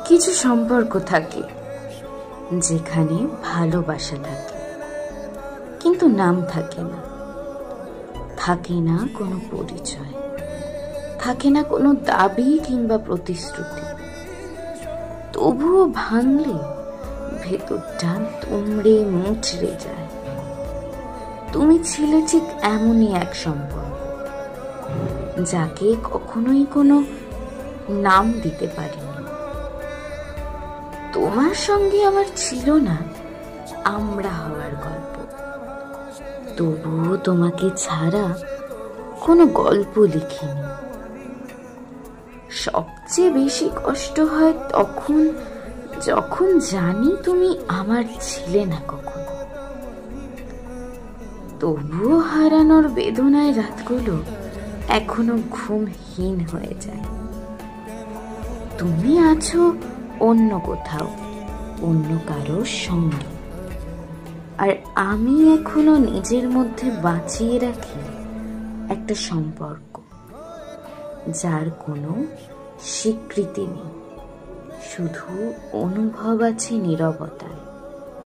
কিছু সম্পর্ক থাকে যেখানে ভালোবাসা থাকে, কিন্তু নাম থাকে না, থাকে না কোনো পরিচয়, থাকে না কোনো দাবি কিংবা প্রতিশ্রুতি। তবুও ভাঙলে ভেতরটা তুমড়ে মুচড়ে যায়। তুমি ছিলে ঠিক এমনই এক সম্পর্ক, যাকে কখনোই কোনো নাম দিতে পারিনি। তোমার সঙ্গে আমার ছিল না আমরা হওয়ার গল্প, তবুও তোমাকে ছাড়া কোনো গল্প লিখিনি। সবচেয়ে বেশি কষ্ট হয় তখন যখন জানি তুমি আমার ছিলে না কখনো। তবুও হারানোর বেদনায় রাতগুলো এখনো ঘুমহীন হয়ে যায়। তুমি আছো অন্য কোথাও, অন্য কারোর সঙ্গে, আর আমি এখনো নিজের মধ্যে বাঁচিয়ে রাখি একটা সম্পর্ক যার কোনো স্বীকৃতি নেই, শুধু অনুভব আছে নীরবতায়।